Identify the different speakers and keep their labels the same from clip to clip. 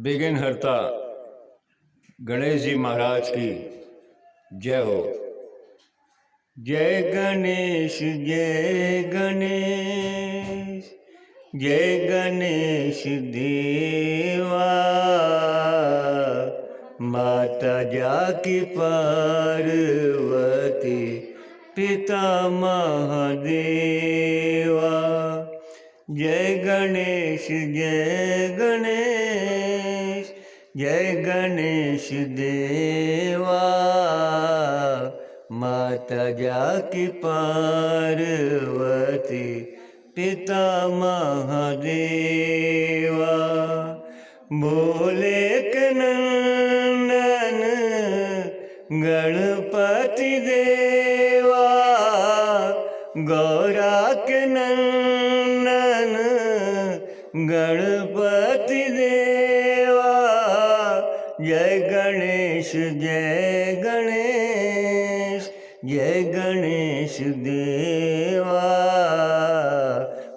Speaker 1: विघ्नहर्ता गणेश जी महाराज की जय हो। जय गणेश जय गणेश जय गणेश देवा, माता जाकी पार्वती पिता महादेवा। जय गणेश जय गणेश जय गणेश देवा, माता जाकी पार्वती पिता महादेवा। बोले के नंदन गणपति देवा, गौरा के नंदन गणपति देवा। जय गणेश जय गणेश जय गणेश देवा,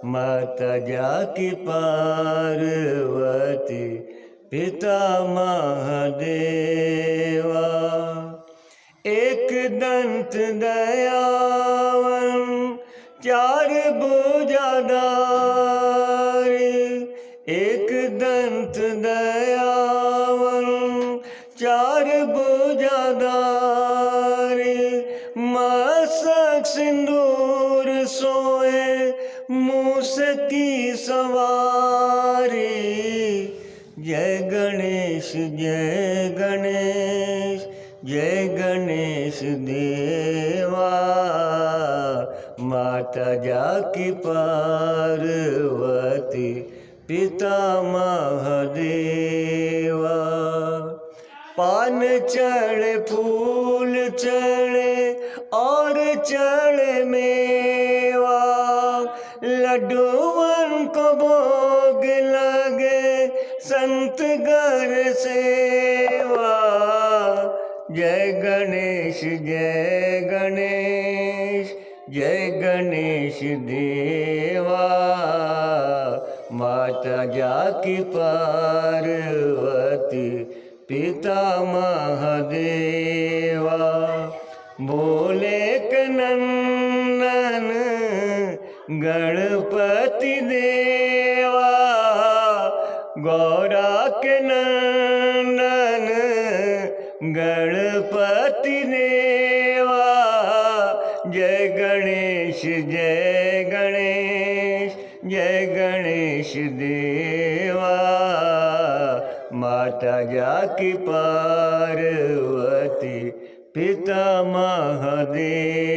Speaker 1: माता जाकी पार्वती पिता महादेवा। एक दंत दयावन चार भुजाधार, एक दंत दयावन चार भुजाधार। मस्तक सिंदूर सोए मूस की सवारी। जय गणेश जय गणेश जय गणेश देवा, माता जाकी पार्वती पिता महादेवा। पान चढ़े फूल चढ़े और चढ़े मेवा, लड्डूवन को भोग लगे संत घर सेवा। जय गणेश जय गणेश जय गणेश देवा, माता जाकी पार्वती पिता महादेवा। बोले के नंदन गणपति देवा, गौरा के नंदन गणपति देवा। जय गणेश जय गणेश जय गणेश देवा, माता जाकी पार्वती पिता महादेवा।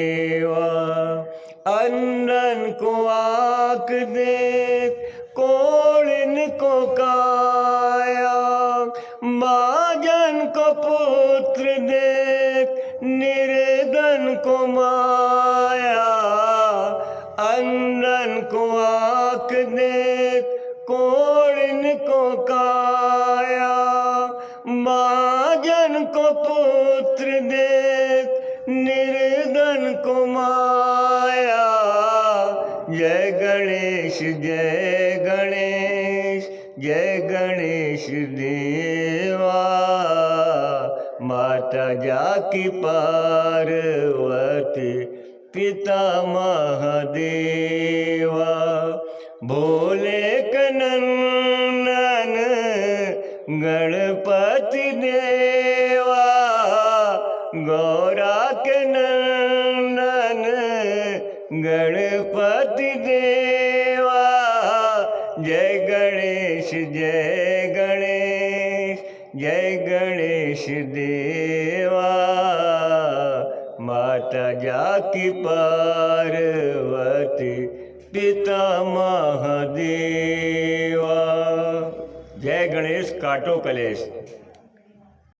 Speaker 1: अंधन को आँख देख कोढ़िन को काया, बाजन को पुत्र देख निर्धन को माया। अंधन को आँख देख कोढ़िन को काया, बाजन को पुत्र देख निर्धन को माया। जय गणेश जय गणेश जय गणेश देवा, माता जाकी पार्वती पिता महादेवा। भोले के नंदन गणपति देवा, गौरा के नंदन गणपति देवा। जय गणेश जय गणेश जय गणेश देवा, माता जाकी पार्वती पिता महादेवा। जय गणेश काटो कलेश।